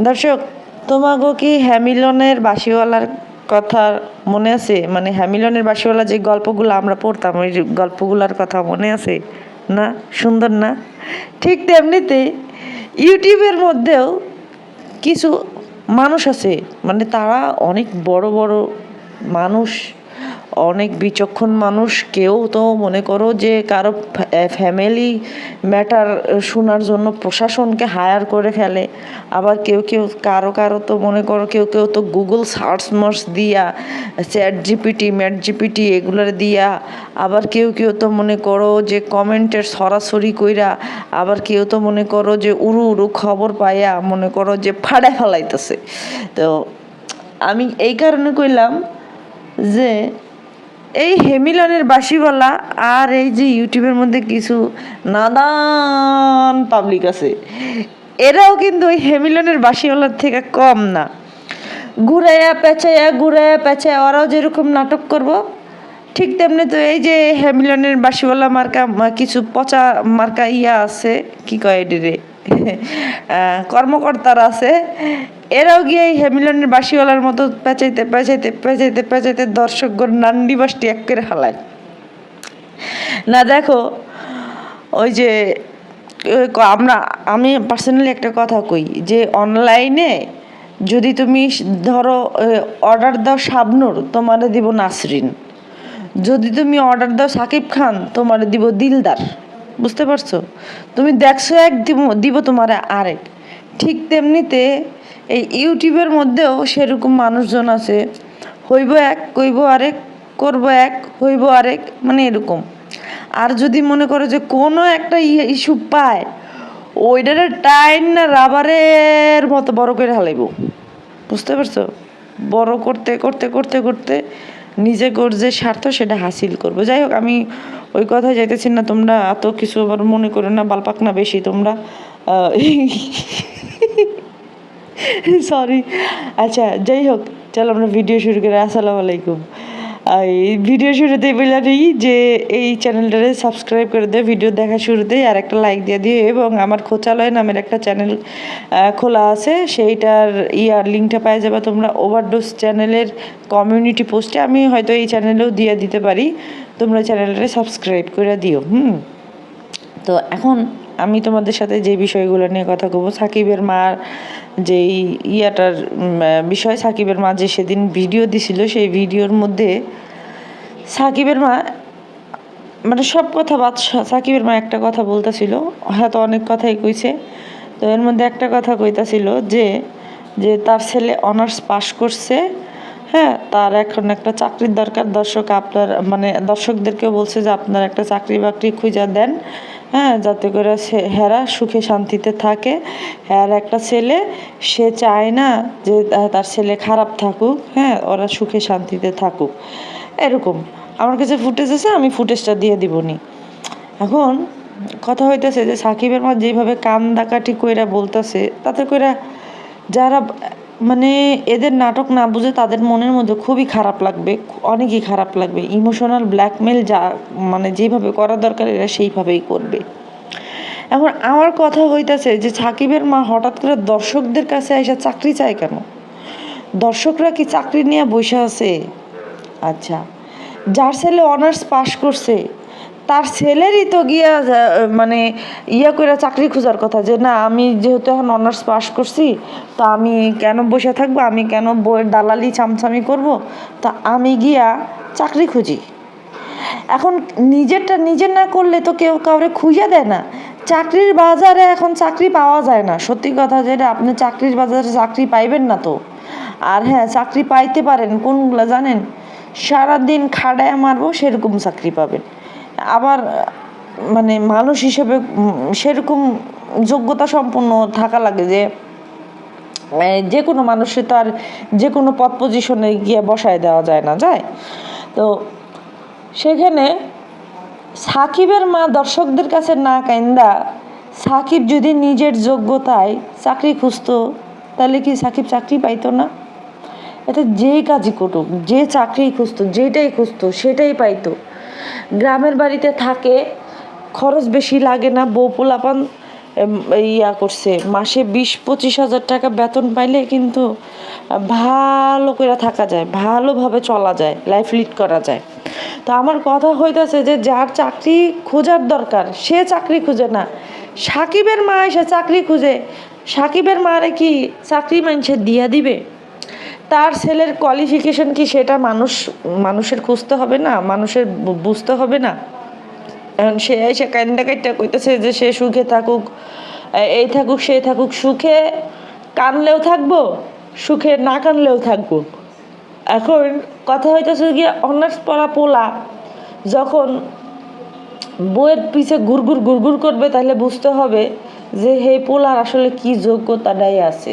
দর্শক, তোমাগো কি হ্যামিলনের বাঁশিওয়ালার কথা মনে আছে? মানে হ্যামিলনের বাঁশিওয়ালা যে গল্পগুলো আমরা পড়তাম, ওই গল্পগুলোর কথা মনে আছে না? সুন্দর না? ঠিক তেমনিতে ইউটিউবের মধ্যেও কিছু মানুষ আছে, মানে তারা অনেক বড় বড় মানুষ, অনেক বিচক্ষণ মানুষ। কেউ তো মনে করো যে কারো ফ্যামিলি ম্যাটার শোনার জন্য প্রশাসনকে হায়ার করে ফেলে। আবার কেউ কেউ কারো তো মনে করো কেউ তো গুগল সার্চ মার্চ দিয়া, চ্যাট জিপিটি ম্যাট জিপিটি এগুলোর দিয়া, আবার কেউ তো মনে করো যে কমেন্টের সরাসরি কইরা, আবার কেউ তো মনে করো যে উড়ু খবর পাইয়া মনে করো যে ফাড়ে ফেলাইতেছে। তো আমি এই কারণে কইলাম যে এই হেমিলনের বাঁশিওয়ালা আর এই যে ইউটিউবের মধ্যে কিছু নাদান পাবলিক আছে, এরাও কিন্তু ওই হেমিলনের বাঁশিওয়ালার থেকে কম না। ঘুরাইয়া পেঁচাইয়া ওরাও যেরকম নাটক করব, ঠিক তেমনি তো এই যে হ্যামিলনের বাঁশিওয়ালা মার্কা কিছু পচা মার্কা আছে, কি কয় এডিরে কর্মকর্তারা আছে, এরাও গিয়ে এই হ্যামিলনের বাঁশিওয়ালার মতো পেঁচাইতে দর্শকগণ নান্ডি বাসটি এক করে হালায় না। দেখো, ওই যে আমি পার্সোনালি একটা কথা কই যে অনলাইনে যদি তুমি ধরো অর্ডার দাও শাবনূর, তোমারে দিব নাসরিন। যদি তুমি অর্ডার দাও সাকিব খান, তোমারে দিব দিলদার। বুঝতে পারছো? তুমি দেখছো এক, দিব তোমারে আরেক। ঠিক তেমনিতে এই ইউটিউবের মধ্যেও সেরকম মানুষজন আছে, হইব এক কইব আরেক, করব এক হইব আরেক, মানে এরকম। আর যদি মনে করো যে কোনো একটা ইস্যু পায়, ওইটারে টাইম না রাবারের মতো বড় করে হালাইব। বুঝতে পারছো? বড় করতে করতে করতে করতে নিজে যে স্বার্থ সেটা হাসিল করবো। যাই হোক, আমি ওই কথায় যাইতেছি না, তোমরা এত কিছু আবার মনে করো না, বালপাক না বেশি তোমরা। সরি। আচ্ছা, যাই হোক, চলো আমরা ভিডিও শুরু করি। আসসালামু আলাইকুম। এই ভিডিও শুরুতেই বললাম যে এই চ্যানেলটারে সাবস্ক্রাইব করে দিও, ভিডিও দেখা শুরুতেই আর একটা লাইক দিয়ে দিও, এবং আমার খোঁচালয় নামের একটা চ্যানেল খোলা আছে, সেইটার লিঙ্কটা পাই যাবে তোমরা ওভারডোজ চ্যানেলের কমিউনিটি পোস্টে। আমি হয়তো এই চ্যানেলেও দিয়ে দিতে পারি, তোমরা চ্যানেলটারে সাবস্ক্রাইব করে দিও। তো এখন আমি তোমাদের সাথে যে বিষয়গুলো নিয়ে কথা বলবো, সাকিবের মার যেই বিষয়, সাকিবের মা যে সেদিন ভিডিও দিছিল, সেই ভিডিওর মধ্যে সাকিবের মা মানে সব কথা সাকিবের মা একটা কথা বলতেছিল, হয়তো অনেক কথাই কইছে। তো এর মধ্যে একটা কথা কইতাছিল যে যে তার ছেলে অনার্স পাশ করছে, হ্যাঁ, তার এখন একটা চাকরির দরকার। দর্শকদেরকেও বলছে যে আপনার একটা চাকরি বাকরি খুঁজে দেন, হ্যাঁ, যাতে করে হেরা সুখে শান্তিতে থাকে। হ্যাঁ, একটা ছেলে, সে চায় না যে তার ছেলে খারাপ থাকুক, হ্যাঁ, ওরা সুখে শান্তিতে থাকুক, এরকম। আমার কাছে ফুটেজ আছে, আমি ফুটেজটা দিয়ে দিবনি। এখন কথা হইতেছে যে সাকিবের মা যেভাবে কান্দাকাটি কইরা বলতেছে, তাতে কইরা যারা মানে এদের নাটক না বুঝে তাদের মনের মধ্যে খুবই খারাপ লাগবে, অনেকই খারাপ লাগবে। ইমোশনাল ব্ল্যাকমেল যা মানে যেভাবে করা দরকার এরা সেইভাবেই করবে। এখন আমার কথা হইতেছে যে সাকিবের মা হঠাৎ করে দর্শকদের কাছে এসে চাকরি চায় কেন? দর্শকরা কি চাকরি নিয়ে বসে আছে? আচ্ছা, যার ছেলে অনার্স পাশ করছে তার ছেলেরই তো গিয়া মানে করে চাকরি খোঁজার কথা, যে না আমি যেহেতু এখন অনার্স পাশ করছি, তো আমি কেন বসে থাকবো, আমি কেন বইয়ের দালালি চামচামি করব, তা আমি গিয়া চাকরি খুঁজি। এখন নিজেরটা নিজের না করলে তো কেউ কাউরে খুঁজে দেয় না। চাকরির বাজারে এখন চাকরি পাওয়া যায় না, সত্যি কথা যেটা, আপনি চাকরির বাজারে চাকরি পাইবেন না তো। আর হ্যাঁ, চাকরি পাইতে পারেন কোনগুলো জানেন? সারাদিন খাড়ায় মারবো সেরকম চাকরি পাবেন। আবার মানে মানুষ হিসেবে সেরকম যোগ্যতা সম্পন্ন থাকা লাগে যে কোনো মানুষের তো আর যে কোনো পদ পজিশনে গিয়ে বসায় দেওয়া যায় না, যায় তো। সেখানে সাকিবের মা দর্শকদের কাছে না কাইন্দা, সাকিব যদি নিজের যোগ্যতায় চাকরি খুঁজতো, তাহলে কি সাকিব চাকরি পাইতো না? এটা যে কাজই করুক, যে চাকরি খুঁজতো, যেটাই খুঁজতো সেটাই পাইতো। গ্রামের বাড়িতে থাকে, খরচ বেশি লাগে না, বউ পোলাপান ইয়া করছে, মাসে 20-25 হাজার টাকা বেতন পাইলে কিন্তু ভালো করে থাকা যায়, ভালোভাবে চলা যায়, লাইফ লিড করা যায়। তো আমার কথা হইতেছে যে যার চাকরি খোঁজার দরকার সে চাকরি খুঁজে না, সাকিবের মা এসে চাকরি খুঁজে, সাকিবের মারে কি চাকরি মানুষে দিয়া দিবে? তার ছেলের কোয়ালিফিকেশন কি সেটা মানুষের খুঁজতে হবে না, মানুষের বুঝতে হবে না? এখন সে এসে কান্দা কাইটা কইতেছে যে সে সুখে থাকুক, এই থাকুক সেই থাকুক, সুখে কানলেও থাকবো, সুখে না কানলেও থাকবো। এখন কথা হইতেছে গিয়ে অনার্স পড়া পোলা যখন বইয়ের পিছে গুড়গুড় করবে তাহলে বুঝতে হবে যে হে পোলার আসলে কি যোগ্যতাটাই আছে।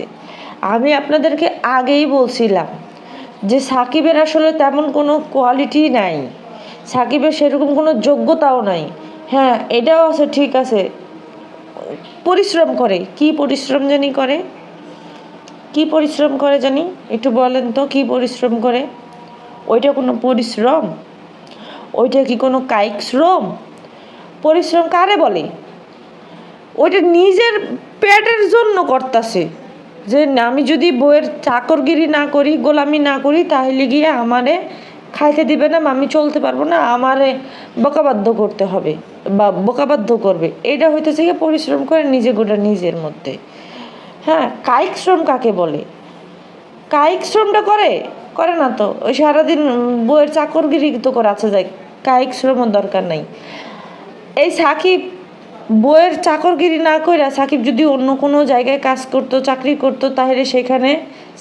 আমি আপনাদেরকে আগেই বলছিলাম যে সাকিবের আসলে তেমন কোনো কোয়ালিটি নাই, সাকিবের সেরকম কোনো যোগ্যতাও নাই। হ্যাঁ, এটাও আছে, ঠিক আছে, পরিশ্রম করে, কি পরিশ্রম জানি করে, কি পরিশ্রম করে জানি, একটু বলেন তো কি পরিশ্রম করে? ওইটা কোনো পরিশ্রম? ওইটা কি কোনো কায়িক শ্রম? পরিশ্রম কারে বলে? ওইটা নিজের পেটের জন্য করতেছে, যে আমি যদি বইয়ের চাকরগিরি না করি, গোলামি না করি, তাহলে গিয়ে আমারে খাইতে দিবে না, আমি চলতে পারবো না, আমারে বোকাবাধ্য করতে হবে বা বোকাবাধ্য করবে। এটা হইতেছে গিয়ে পরিশ্রম করে নিজে গোটা নিজের মধ্যে। হ্যাঁ, কায়িক শ্রম কাকে বলে? কায়িক শ্রমটা করে না তো, ওই সারাদিন বইয়ের চাকরগিরি তো করে আছে যায়, কায়িক শ্রমের দরকার নাই। এই সাকিব বইয়ের চাকরগিরি না কইরা সাকিব যদি অন্য কোনো জায়গায় কাজ করতো, চাকরি করতো, তাহলে সেখানে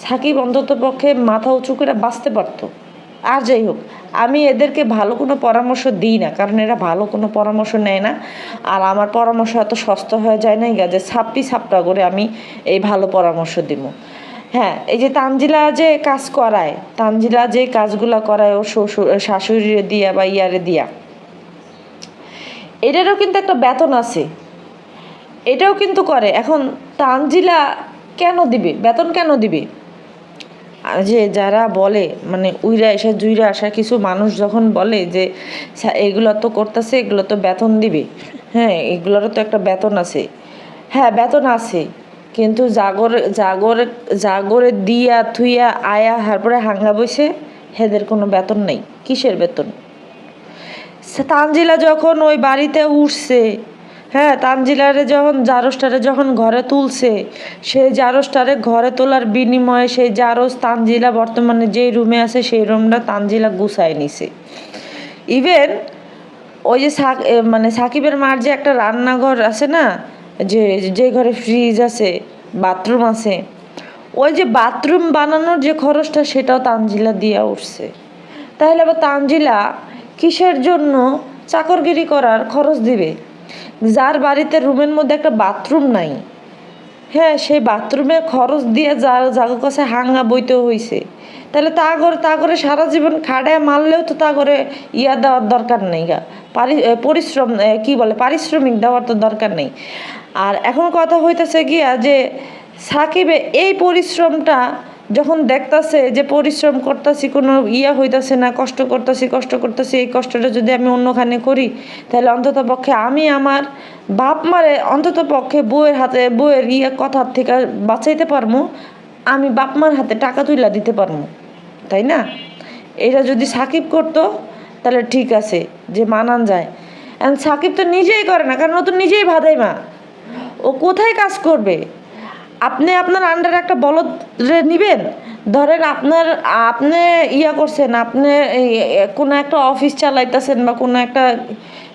সাকিব অন্তত পক্ষে মাথা উঁচু করে বাঁচতে পারতো। আর যাই হোক, আমি এদেরকে ভালো কোনো পরামর্শ দিই না, কারণ এরা ভালো কোনো পরামর্শ নেয় না। আর আমার পরামর্শ এত সস্তা হয়ে যায় না যে ছাপ্পা করে আমি এই ভালো পরামর্শ দিব। হ্যাঁ, এই যে তানজিলা যে কাজ করায়, তানজিলা যে কাজগুলা করায় ওর শ্বশুর শাশুড়িরে দিয়া বা ইয়ারে দিয়া, এটারও কিন্তু একটা বেতন আছে, এটাও কিন্তু করে। এখন তানজিলা কেন দিবে বেতন, কেন দিবে? যে যারা বলে মানে উইরা এসে জুইরা আসা কিছু মানুষ যখন বলে যে এগুলো তো করতেছে, এগুলো তো বেতন দিবে, হ্যাঁ এগুলোরও তো একটা বেতন আছে। হ্যাঁ, বেতন আছে, কিন্তু জাগরে দিয়া থুইয়া আয়া তারপরে হাঙ্গা বসে হেদের কোনো বেতন নেই। কিসের বেতন? তানজিলা যখন ওই বাড়িতে উঠছে, হ্যাঁ তানজিলারে যখন জারজটারে যখন ঘরে তুলছে, সেই জারজটারে ঘরে তোলার বিনিময়ে সেই জারজ তানজিলা বর্তমানে যেই রুমে আছে সেই রুমটা তানজিলা গুছায় নিছে। ইভেন ওই যে মানে সাকিবের মার যে একটা রান্নাঘর আছে না, যে ঘরে ফ্রিজ আছে, বাথরুম আছে, ওই যে বাথরুম বানানোর যে খরচটা সেটাও তানজিলা দিয়া উঠছে। তাহলে আবার তানজিলা কিসের জন্য চাকরগিরি করার খরচ দিবে? যার বাড়িতে রুমের মধ্যে একটা বাথরুম নাই, হ্যাঁ সেই বাথরুমের খরচ দিয়ে যার কাছে হাঙ্গা বইতে হইছে, তাহলে তা করে সারা জীবন খাড়ায় মারলেও তো তা করে ইয়া দেওয়ার দরকার নেই, পরিশ্রম কি বলে পারিশ্রমিক দেওয়ার তো দরকার নেই। আর এখন কথা হইতেছে গিয়া যে সাকিবে এই পরিশ্রমটা যখন দেখতাছে যে পরিশ্রম করতেছি কোনো হইতাছে না, কষ্ট করতেছি, এই কষ্টটা যদি আমি অন্যখানে করি তাহলে অন্তত পক্ষে আমি আমার বাপ মারে অন্তত পক্ষে বউয়ের কথার থেকে বাঁচাইতে পারবো, আমি বাপ মার হাতে টাকা তুইলা দিতে পারবো, তাই না? এটা যদি সাকিব করতো তাহলে ঠিক আছে, যে মানান যায়। এখন সাকিব তো নিজেই করে না, কারণ ও তো নিজেই ভাদাই মা, ও কোথায় কাজ করবে? আপনি আপনার আন্ডারে একটা বলদ নিবেন, ধরেন আপনি করছেন, আপনি কোনো একটা অফিস চালাইতেছেন বা কোনো একটা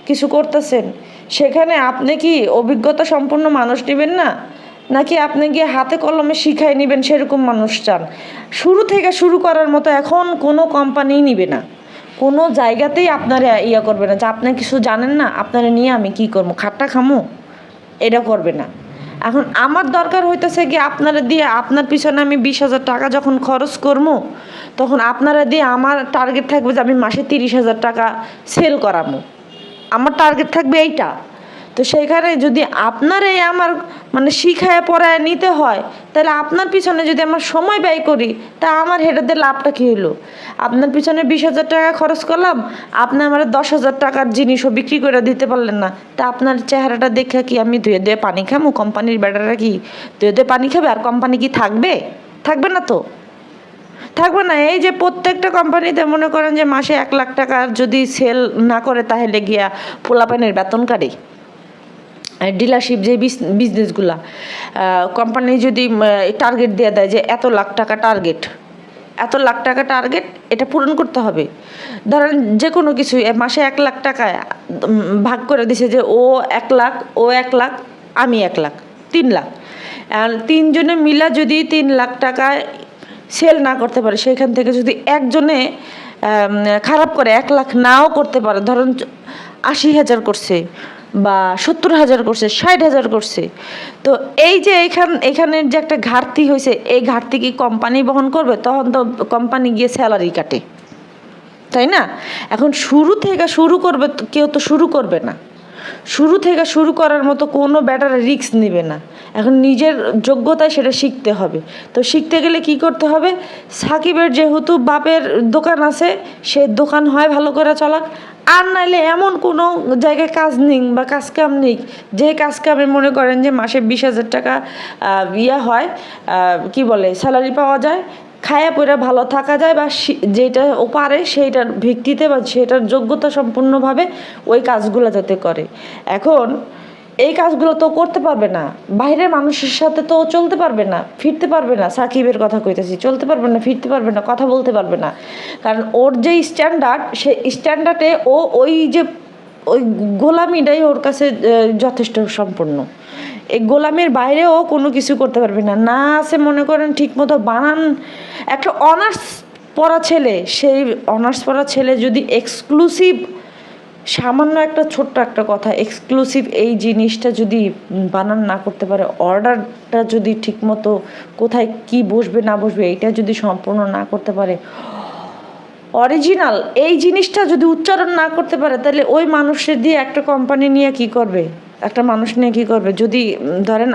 কিছু করতেছেন, সেখানে আপনি কি অভিজ্ঞতা সম্পন্ন মানুষ নেবেন না, নাকি আপনি গিয়ে হাতে কলমে শিখাই নেবেন সেরকম মানুষ চান? শুরু করার মতো এখন কোনো কোম্পানিই নিবে না, কোনো জায়গাতেই আপনারা করবে না যে আপনি কিছু জানেন না, আপনারা নিয়ে আমি কি করবো, খাট্টা খামো, এটা করবে না। এখন আমার দরকার হইতেছে কি আপনারা দিয়ে, আপনার পিছনে আমি 20,000 টাকা যখন খরচ করবো, তখন আপনারা দিয়ে আমার টার্গেট থাকবে যে আমি মাসে 30,000 টাকা সেল করাবো, আমার টার্গেট থাকবে এইটা। তো তো সেইখানে যদি আপনার এই আমার মানে শিখায় পড়ায় নিতে হয়, তাহলে আপনার পিছনে যদি আমার সময় ব্যয় করি, তা আমার হেটাতে লাভটা কী হলো? আপনার পিছনে 20,000 টাকা খরচ করলাম, আপনি আমার 10,000 টাকার জিনিসও বিক্রি করে দিতে পারলেন না। তা আপনার চেহারাটা দেখে কি আমি ধুয়ে ধুয়ে পানি খামো? কোম্পানির বেটারা কি ধুয়ে ধুয়ে পানি খাবে? আর কোম্পানি কি থাকবে? থাকবে না তো, থাকবে না। এই যে প্রত্যেকটা কোম্পানিতে মনে করেন যে মাসে 1 লাখ টাকার যদি সেল না করে, তাহলে গিয়া পোলাপানের বেতন কাটে। ডিলারশিপ যে বিজনেসগুলা, কোম্পানি যদি টার্গেট দিয়ে দেয় যে এত লাখ টাকা টার্গেট, এত লাখ টাকা টার্গেট, এটা পূরণ করতে হবে। ধরেন যে কোনো কিছু মাসে 1 লাখ টাকায় ভাগ করে দিছে যে ও 1 লাখ, ও 1 লাখ, আমি 1 লাখ, 3 লাখ। আর 3 জনে মিলা যদি 3 লাখ টাকায় সেল না করতে পারে, সেখান থেকে যদি একজনে খারাপ করে 1 লাখ নাও করতে পারে, ধরেন 80,000 করছে বা 70,000 করছে, 60,000 করছে, তো এই যে এখানের যে একটা ঘাটতি হয়েছে, এই ঘাটতি কি কোম্পানি বহন করবে? তখন তো কোম্পানি গিয়ে স্যালারি কাটে, তাই না? এখন শুরু থেকে শুরু করবে, কেউ তো শুরু করবে না। শুরু থেকে শুরু করার মতো কোনো ব্যাটার রিস্ক নেবে না। এখন নিজের যোগ্যতায় সেটা শিখতে হবে। তো শিখতে গেলে কি করতে হবে? সাকিবের যেহেতু বাপের দোকান আছে, সে দোকান হয় ভালো করে চালাক, আর নাইলে এমন কোনো জায়গায় কাজ নিক বা কাজ কাম নিক, যে কাজ কামে মনে করেন যে মাসে 20,000 টাকা হয়, কি বলে, স্যালারি পাওয়া যায়, খায়া পরে ভালো থাকা যায়, বা যেটা ও পারে সেইটার ভিত্তিতে বা সেটার যোগ্যতা সম্পূর্ণভাবে ওই কাজগুলো যাতে করে। এখন এই কাজগুলো তো করতে পারবে না, বাইরের মানুষের সাথে তো চলতে পারবে না, ফিরতে পারবে না। সাকিবের কথা কইতেছি, চলতে পারবে না, ফিরতে পারবে না, কথা বলতে পারবে না। কারণ ওর যে স্ট্যান্ডার্ড, সেই স্ট্যান্ডার্ডে ও ওই গোলামিটাই ওর কাছে যথেষ্ট সম্পূর্ণ। এই গোলামের বাইরেও কোনো কিছু করতে পারবে না। না আছে মনে করেন ঠিক মতো বানান, একটা অনার্স পড়া ছেলে, সেই অনার্স পড়া ছেলে যদি এক্সক্লুসিভ, সামান্য একটা ছোট্ট একটা কথা, এক্সক্লুসিভ এই জিনিসটা যদি বানান না করতে পারে, অর্ডারটা যদি ঠিকমতো কোথায় কি বসবে না বসবে এইটা যদি সম্পূর্ণ না করতে পারে, অরিজিনাল এই জিনিসটা যদি উচ্চারণ না করতে পারে, তাহলে ওই মানুষের দিয়ে একটা কোম্পানি নিয়ে কি করবে? একটা মানুষ নিয়ে কী করবে? যদি ধরেন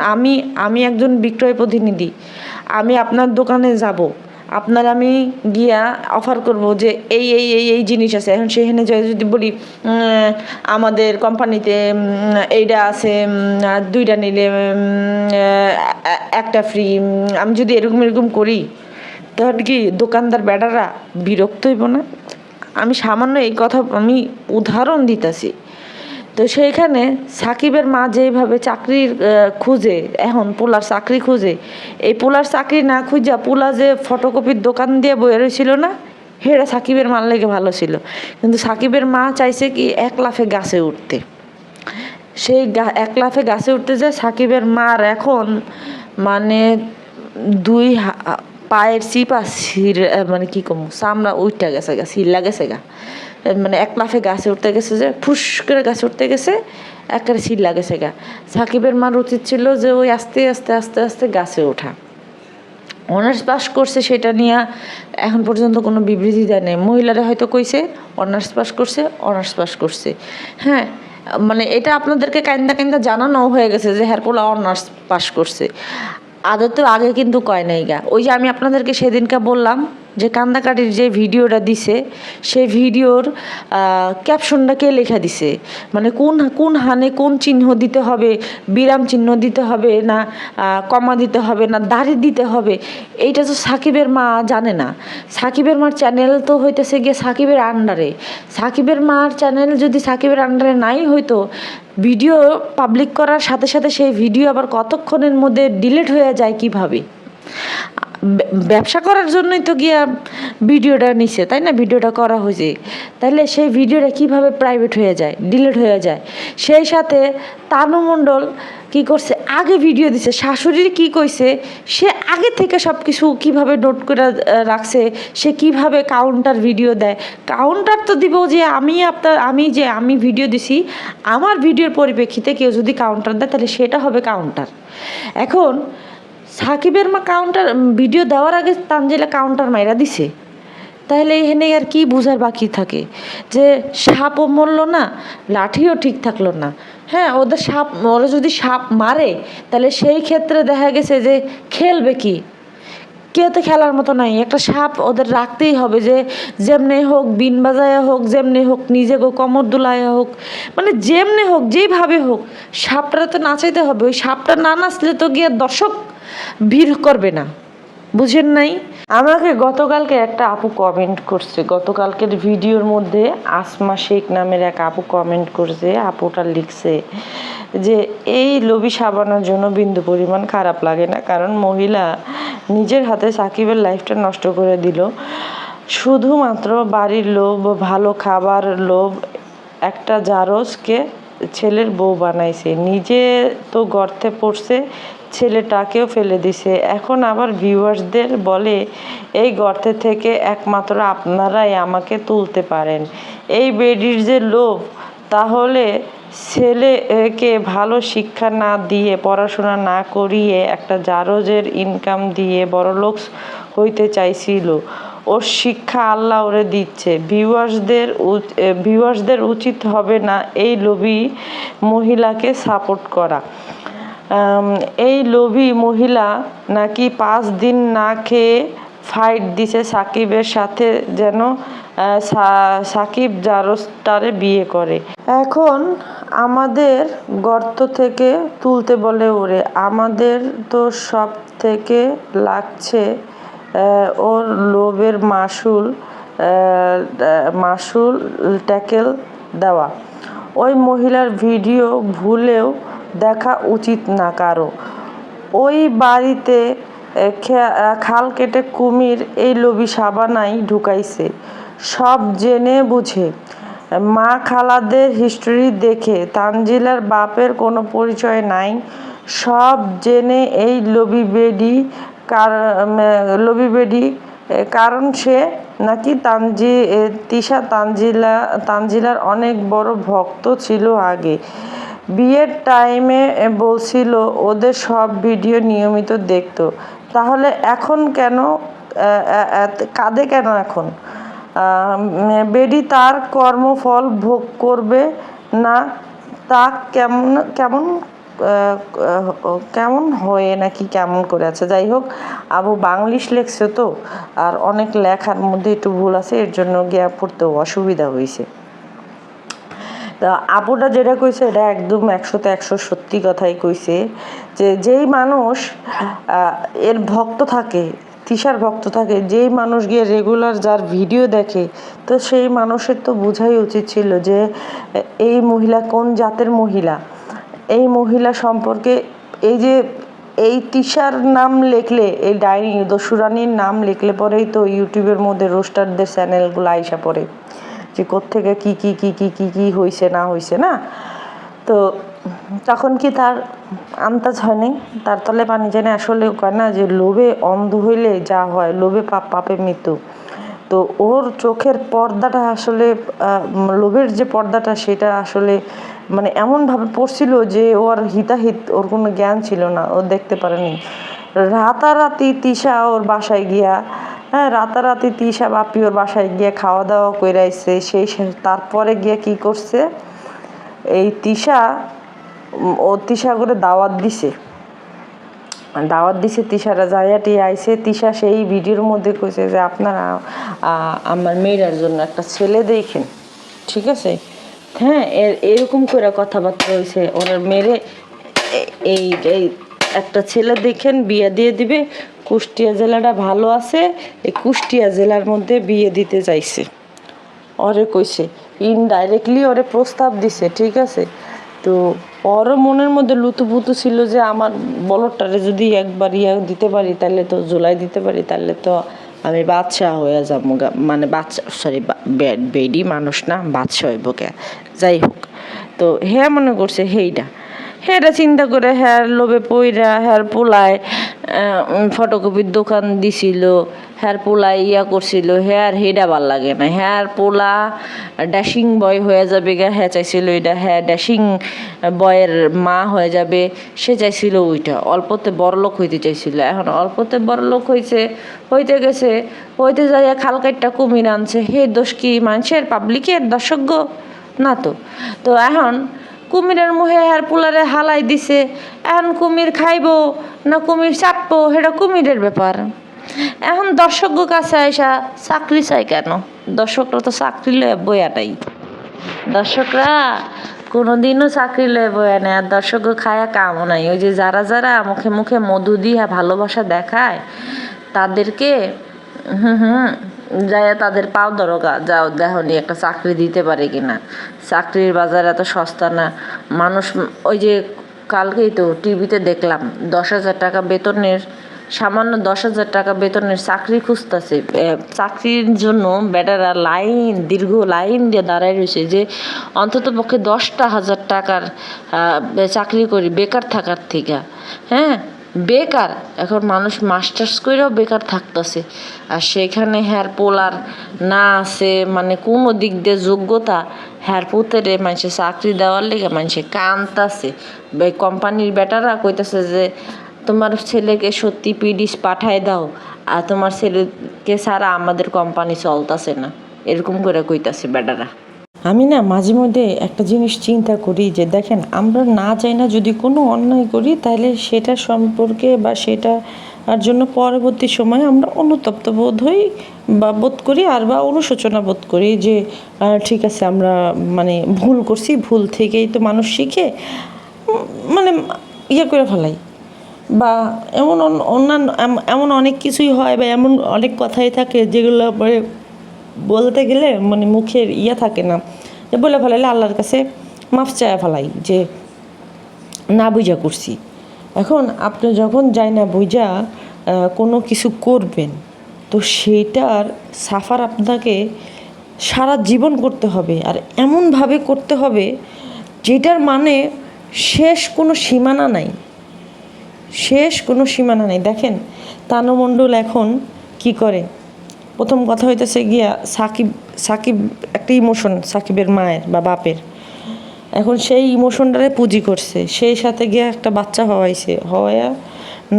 আমি একজন বিক্রয় প্রতিনিধি, আমি আপনার দোকানে যাব, আপনার আমি গিয়া অফার করব যে এই এই এই এই জিনিস আছে। এখন সেখানে যদি বলি আমাদের কোম্পানিতে এইটা আছে, 2টা নিলে 1টা ফ্রি, আমি যদি এরকম করি, তাহলে কি দোকানদার বেটারা বিরক্ত হইব না? আমি সামান্য এই কথা আমি উদাহরণ দিতেছি। তো সেইখানে সাকিবের মা যেইভাবে চাকরির খুঁজে, এখন পোলার চাকরি খুঁজে, এই পোলার চাকরি না খুঁজা পোলা যে ফটোকপির দোকান দিয়ে বয়ে রয়েছিল না, হেরা সাকিবের মার লেগে ভালো ছিল। কিন্তু সাকিবের মা চাইছে কি 1 লাফে গাছে উঠতে। সেই 1 লাফে গাছে উঠতে যায় সাকিবের মার এখন মানে 2 পায়ের চিপা মানে কি কম চামড়া উঠটা গেছে গা, সিল্লা গেছে গা, মানে 1 লাফে গাছে উঠতে গেছে, যে ফুস করে গাছে উঠতে গেছে, একেবারে সিল্লা গেছে গা। সাকিবের মার উচিত ছিল যে ওই আস্তে আস্তে আস্তে আস্তে গাছে ওঠা। অনার্স পাস করছে, সেটা নিয়ে এখন পর্যন্ত কোনো বিবৃতি দেয় নেই। মহিলারা হয়তো কইছে অনার্স পাস করছে, অনার্স পাস করছে, হ্যাঁ, মানে এটা আপনাদেরকে কাইন্দা জানানো হয়ে গেছে যে হ্যাঁ পোলা অনার্স পাস করছে। আদতে আগে কিন্তু কয় নাই গা। ওই যে আমি আপনাদেরকে সেদিনকে বললাম যে কান্দাকাটির যে ভিডিওটা দিছে, সেই ভিডিওর ক্যাপশনটা কে লেখা দিছে, মানে কোন হানে কোন চিহ্ন দিতে হবে, বিরাম চিহ্ন দিতে হবে না, কমা দিতে হবে না, দাড়ি দিতে হবে, এইটা তো সাকিবের মা জানে না। সাকিবের মার চ্যানেল তো হইতেছে গিয়ে সাকিবের আন্ডারে। সাকিবের মার চ্যানেল যদি সাকিবের আন্ডারে নাই হইতো, ভিডিও পাবলিক করার সাথে সাথে সেই ভিডিও আবার কতক্ষণের মধ্যে ডিলিট হয়ে যায় কিভাবে? ব্যবসা করার জন্যই তো গিয়া ভিডিওটা নিছে, তাই না? ভিডিওটা করা হয়েছে, তাহলে সেই ভিডিওটা কিভাবে প্রাইভেট হয়ে যায়, ডিলিট হয়ে যায়? সেই সাথে তানু মণ্ডল কী করছে, আগে ভিডিও দিছে, শাশুড়ির কি কইছে সে আগে থেকে সব কিছু কীভাবে নোট করে রাখছে, সে কিভাবে কাউন্টার ভিডিও দেয়। কাউন্টার তো দিব যে আমি ভিডিও দিছি, আমার ভিডিওর পরিপ্রেক্ষিতে কেউ যদি কাউন্টার দেয়, তাহলে সেটা হবে কাউন্টার। এখন সাকিবের মা কাউন্টার ভিডিও দেওয়ার আগে তানজিলা কাউন্টার মাইরা দিছে, তাহলে এখানে আর কি বুঝার বাকি থাকে যে সাপও মরল না, লাঠিও ঠিক থাকলো না। হ্যাঁ, ওরা যদি সাপ মারে তাহলে সেই ক্ষেত্রে দেখা গেছে যে খেলবে কি, কেউ তো খেলার মতো নাই। একটা সাপ ওদের রাখতেই হবে, যে যেমনি হোক বিন বাজায়া হোক, যেমনি হোক নিজেকে কমর দুলায়া হোক, মানে যেমনি হোক যেইভাবে হোক সাপটা তো নাচাইতে হবে। ওই সাপটা না নাচলে তো গিয়ে দর্শক ভিড় করবে না, বুঝেন নাই? আমাকে গতকালকে একটা আপু কমেন্ট করছে, গতকালকের ভিডিওর মধ্যে আসমা শেখ নামের এক আপু কমেন্ট করছে। আপুটা লিখছে যে এই লোভী সাবানোর জন্য বিন্দু পরিমাণ খারাপ লাগে না, কারণ মহিলা নিজের হাতে সাকিবের লাইফটা নষ্ট করে দিল শুধুমাত্র বাড়ির লোভ, ভালো খাবার লোভ। একটা জারজকে ছেলের বউ বানাইছে, নিজে তো গর্তে পড়ছে, ছেলেটাকেও ফেলে দিছে। এখন আবার ভিউয়ার্সদের বলে এই গর্তে থেকে একমাত্র আপনারাই আমাকে তুলতে পারেন। এই বেডির যে লোভ, তাহলে ছেলেকে ভালো শিক্ষা না দিয়ে, পড়াশোনা না করিয়ে একটা জারজের ইনকাম দিয়ে বড়লোক হইতে চাইছিল। ওর শিক্ষা আল্লাহ ওরে দিচ্ছে। ভিউয়ার্সদের উচিত হবে না এই লোভী মহিলাকে সাপোর্ট করা। এই লোভী মহিলা নাকি 5 দিন না খেয়ে ফাইট দিছে সাকিবের সাথে, যেন সাকিব জারজটারে বিয়ে করে। এখন আমাদের গর্ত থেকে তুলতে বলে ওরে। আমাদের তো সব থেকে লাগছে ওর লোভের মাসুল ট্যাকেল দেওয়া। ওই মহিলার ভিডিও ভুলেও দেখা উচিত না কারো। ওই বাড়িতে খাল কেটে কুমির এই লোভী সাবানাই ঢুকাইছে, সব জেনে বুঝে। মা খালাদের হিস্ট্রি দেখে তানজিলার বাপের কোনো পরিচয় নাই, সব জেনে এই লোভী বেডি। কারণ সে নাকি তিশা তানজিলার অনেক বড় ভক্ত ছিল আগে। বিয়ের টাইমে বলছিল ওদের সব ভিডিও নিয়মিত দেখতো। তাহলে এখন কেন কাঁদে কেন এখন? বেডি তার কর্মফল ভোগ করবে না, তা কেমন হয়ে নাকি কেমন করে আছে। যাই হোক, আবু বাংলিশ লেখছে তো, আর অনেক লেখার মধ্যে একটু ভুল আছে, এর জন্য গিয়া পড়তেও অসুবিধা হয়েছে। তা আপুটা যেটা কইছে এটা একদম 100-তে 100 সত্যি কথাই কইছে, যে যেই মানুষ এর ভক্ত থাকে, তিশার ভক্ত থাকে, যেই মানুষ গিয়ে রেগুলার যার ভিডিও দেখে, তো সেই মানুষের তো বোঝাই উচিত ছিল যে এই মহিলা কোন জাতের মহিলা। এই মহিলা সম্পর্কে এই তিশার নাম লিখলে, এই ডাইনি দস্যুরানীর নাম লিখলে পরেই তো ইউটিউবের মধ্যে রোস্টারদের চ্যানেলগুলো আইসা পড়ে যে কোত্থেকে কি হয়েছে না হয়েছে না। তো তখন কি তার আন্দাজ হয়নি? তার তলে পানি জানে। আসলে কয় না যে লোভে অন্ধ হইলে যা হয়, লোভে পাপে মৃত্যু। তো ওর চোখের পর্দাটা আসলে লোভের যে পর্দাটা, সেটা আসলে মানে এমনভাবে পড়ছিল যে ওর হিতাহিত ওর কোনো জ্ঞান ছিল না, ও দেখতে পারেনি। রাতারাতি তিশা ওর বাসায় গিয়া, রাতারাতি তিশা বাপি ওর বাসায় গিয়ে খাওয়া দাওয়া কইরাইছে। তারপরে গিয়ে কি করছে, এই তিশা করে দাওয়াত দিছে তিশারা যাইয়াটি আইছে। তিশা সেই ভিডিওর মধ্যে কইছে যে আপনারা আমার মেয়েটার জন্য একটা ছেলে দেখেন, ঠিক আছে? হ্যাঁ, এরকম করে কথাবার্তা হয়েছে। ওনার মেয়েরে এই একটা ছেলে দেখেন, বিয়ে দিয়ে দিবে। কুষ্টিয়া জেলাটা ভালো আছে, এই কুষ্টিয়া জেলার মধ্যে বিয়ে দিতে চাইছে। ওরে কইছে, ইনডাইরেক্টলি ওরে প্রস্তাব দিছে, ঠিক আছে? তো ওরও মনের মধ্যে লুতুপুতু ছিল যে আমার বলটারে যদি একবার দিতে পারি, তাহলে তো জোলাই দিতে পারি, তাহলে তো আমি বাদশা হয়ে যাবো। মানে বেডি মানুষ না, বাদশা হইব কে। যাই হোক, তো হ্যাঁ মনে করছে হেটা চিন্তা করে হ্যার লোভে পইরা হ্যার পোলায় ফটোকপির দোকান দিছিল, হ্যার পোলা ইয়া করছিল, হ্যার হেডা ভাল লাগে না, হ্যার পোলা ড্যাশিং বয় হয়ে যাবে গা, হ্যাঁ চাইছিল এটা, হ্যাঁ ড্যাশিং বয়ের মা হয়ে যাবে, সে চাইছিল ওইটা, অল্পতে বড়লোক হইতে চাইছিল। এখন অল্পতে বড়লোক হইতে গেছে, হইতে যাইয়া খালকাইটটা কুমির আনছে, হে দোষ কি মানুষের, পাবলিকের, দর্শক না তো। তো এখন কুমিরের মুহে আর পোলারে হালাই দিছে, এখন কুমির খাইব না কুমির চাটবো সেটা কুমিরের ব্যাপার। এখন দর্শক কাছে আইসা চাকরি চাই কেন? দর্শকরা তো চাকরি লয়ে বয়া নাই, দর্শকরা কোনোদিনও চাকরি লয়ে বয়া নেই, আর দর্শক খায়া কামও নাই। ওই যে যারা যারা মুখে মুখে মধু দিয়া ভালোবাসা দেখায় তাদেরকে যাই তাদের পাও দরগা, যাও দেখো নি একটা চাকরি দিতে পারে কিনা। চাকরির বাজার এত সস্তা না। মানুষ ওই যে কালকেই তো টিভিতে দেখলাম 10,000 টাকা বেতনের, সামান্য 10,000 টাকা বেতনের চাকরি খুঁজতেছে। চাকরির জন্য বেটারা দীর্ঘ লাইন দিয়ে দাঁড়ায় রয়েছে, যে অন্তত পক্ষে 10,000 টাকার চাকরি করি বেকার থাকার থেকে। হ্যাঁ, বেকার, এখন মানুষ মাস্টার্স করেও বেকার থাকতেছে। আর সেখানে হ্যার পোলার না আছে মানে কোনো দিক দিয়ে যোগ্যতা, হ্যার পুতেরে মানুষের চাকরি দেওয়ার লেগে মানুষে কানতাছে। কোম্পানির বেটারা কইতাছে যে তোমার ছেলেকে সত্যি পিডিস পাঠায় দাও, আর তোমার ছেলেকে ছাড়া আমাদের কোম্পানি চলতেছে না, এরকম করে কইতাছে বেটারা। আমি না মাঝে মধ্যে একটা জিনিস চিন্তা করি যে দেখেন, আমরা না চাই না যদি কোনো অন্যায় করি, তাহলে সেটা সম্পর্কে বা সেটা আর জন্য পরবর্তী সময়ে আমরা অনুতপ্ত বোধ করি আর বা অনুশোচনা বোধ করি যে ঠিক আছে আমরা মানে ভুল করছি, ভুল থেকেই তো মানুষ শিখে, মানে ইয়ে করে ফেলাই। বা এমন অনেক কিছুই হয়, বা এমন অনেক কথাই থাকে যেগুলো মানে বলতে গেলে মানে মুখের থাকে না, যে বলে ফেলাইলে আল্লাহর কাছে মাফ চায়া ফেলাই যে না বুঝা করছি। এখন আপনি যখন যাই না বুঝা কোনো কিছু করবেন, তো সেইটার সাফার আপনাকে সারা জীবন করতে হবে, আর এমনভাবে করতে হবে যেটার মানে শেষ কোনো সীমানা নাই। দেখেন তানু মণ্ডল এখন কি করে, প্রথম কথা হইতেছে গিয়া সাকিব একটা ইমোশন, সাকিবের মায়ের বা বাপের, এখন সেই ইমোশনটারে পুঁজি করছে, সেই সাথে গিয়া একটা বাচ্চা হওয়াইয়া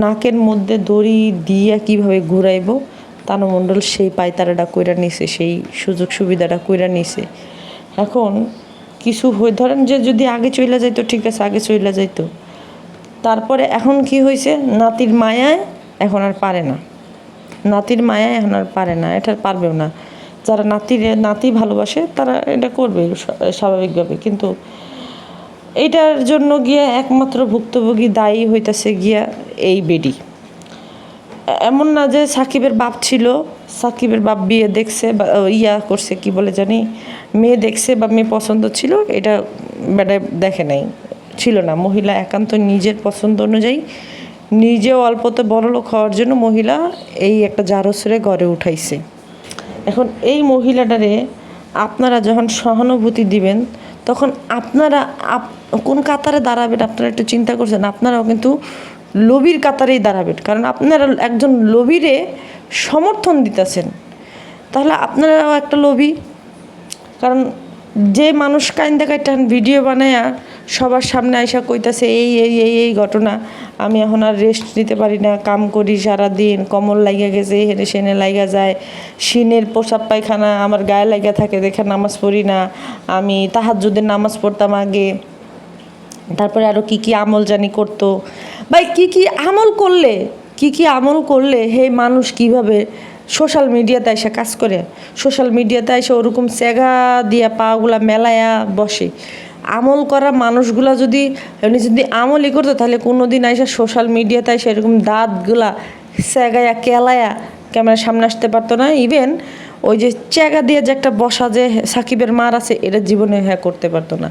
নাকের মধ্যে দড়ি দিয়া কিভাবে ঘুরাইব, তানু মণ্ডল সেই পায়তারাটা কইরা নিছে, সেই সুযোগ সুবিধাটা কইরা নিছে। এখন কিছু ধরেন যে যদি আগে চইলা যাইতো, ঠিক আছে আগে চইলা যাইতো, তারপরে এখন কি হয়েছে, নাতির মায়ায় এখন আর পারে না, এটা পারবেও না। যারা নাতি ভালোবাসে তারা এটা করবে স্বাভাবিকভাবে, কিন্তু এইটার জন্য গিয়া একমাত্র ভুক্তভোগী দায়ী হইতেছে গিয়া এই বেডি। এমন না যে সাকিবের বাপ ছিল, সাকিবের বাপ বিয়ে দেখছে বা করছে, কি বলে জানি, মেয়ে দেখছে বা মেয়ে পছন্দ ছিল, এটা বেটা দেখে নাই, ছিল না। মহিলা একান্ত নিজের পছন্দ অনুযায়ী নিজেও অল্পতে বড়লোক হওয়ার জন্য মহিলা এই একটা জারসরে গড়ে উঠাইছে। এখন এই মহিলাটারে আপনারা যখন সহানুভূতি দিবেন, তখন আপনারা কোন কাতারে দাঁড়াবেন আপনারা একটু চিন্তা করছেন? আপনারাও কিন্তু লোভীর কাতারেই দাঁড়াবেন, কারণ আপনারা একজন লোভীরে সমর্থন দিতেছেন, তাহলে আপনারাও একটা লোভী। কারণ যে মানুষ কাইন্দা কাইটান ভিডিও বানায়া সবার সামনে আইসা কইতাছে এই ঘটনা, আমি এখন আর রেস্ট নিতে পারি না, কাম করি সারাদিন, কমল লাগিয়া গেছে, হেনে সেনে লাগা যায়, সিনের প্রসাব পায়খানা আমার গায়ে লাগা থাকে, দেখে নামাজ পড়ি না, আমি তাহাজ্জুদের নামাজ পড়তাম আগে, তারপরে আরও কি আমল জানি করতো। ভাই কি আমল করলে হে মানুষ কিভাবে সোশ্যাল মিডিয়াতে এসে কাজ করে, সোশ্যাল মিডিয়াতে এসে ওরকম চেগা দিয়া পাগুলা মেলায়া বসে। আমল করা মানুষগুলা যদি আমলই করতো, তাহলে কোনো দিন এসে সোশ্যাল মিডিয়াতে এসে এরকম দাঁতগুলা চেগায়া কেলায়া ক্যামেরার সামনে আসতে পারতো না। ইভেন ওই যে চেগা দিয়ে যে একটা বসা যে সাকিবের মার আছে, এটা জীবনে করতে পারতো না।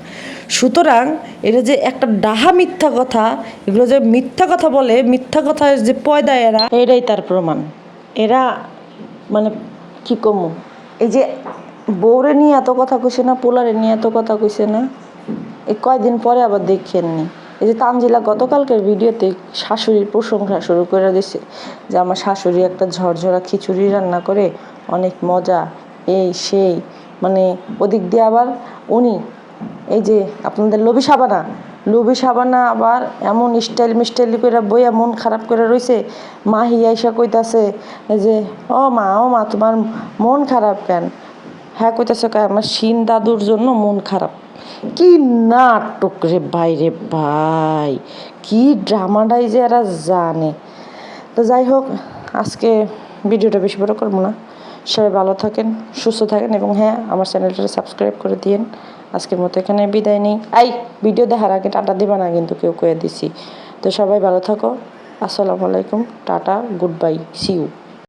সুতরাং এটা যে একটা ডাহা মিথ্যা কথা, এগুলো যে মিথ্যা কথা বলে, মিথ্যা কথা যে পয়দা এরাই তার প্রমাণ। এরা মানে কি কমু, এই যে বউরে নিয়ে এত কথা কইছে না, পোলারে নিয়ে এত কথা কইছে না, এই কয়দিন পরে আবার দেখেননি এই যে তানজিলা গতকালকের ভিডিওতে শাশুড়ির প্রশংসা শুরু করে দিছে যে আমার শাশুড়ি একটা ঝরঝরা খিচুড়ি রান্না করে অনেক মজা, এই সেই, মানে ওদিক দিয়ে আবার উনি এই যে আপনাদের লোভী সাবানা আবার এমন স্টাইল মিস্টাইলি করে বইয়া মন খারাপ করে রইছে। মাহি আইসা কইতাছে যে ও মা তোমার মন খারাপ কেন? হ্যাঁ কইতাছে আমার শিন দাদুর জন্য মন খারাপ। কি নাটক রে ভাই, কি ড্রামাটাই যে এরা জানে। তো যাই হোক, আজকে ভিডিওটা বেশি বড় করবো না। সবাই ভালো থাকেন, সুস্থ থাকেন এবং হ্যাঁ আমার চ্যানেলটা সাবস্ক্রাইব করে দিয়েন। আজকের মতো এখানে বিদায় নেই। ভিডিও দেখার আগে টাটা দিবা না কিন্তু, কেউ কয়ে দিছি। তো সবাই ভালো থাকো। আসসালামু আলাইকুম, tata, good bye, see you.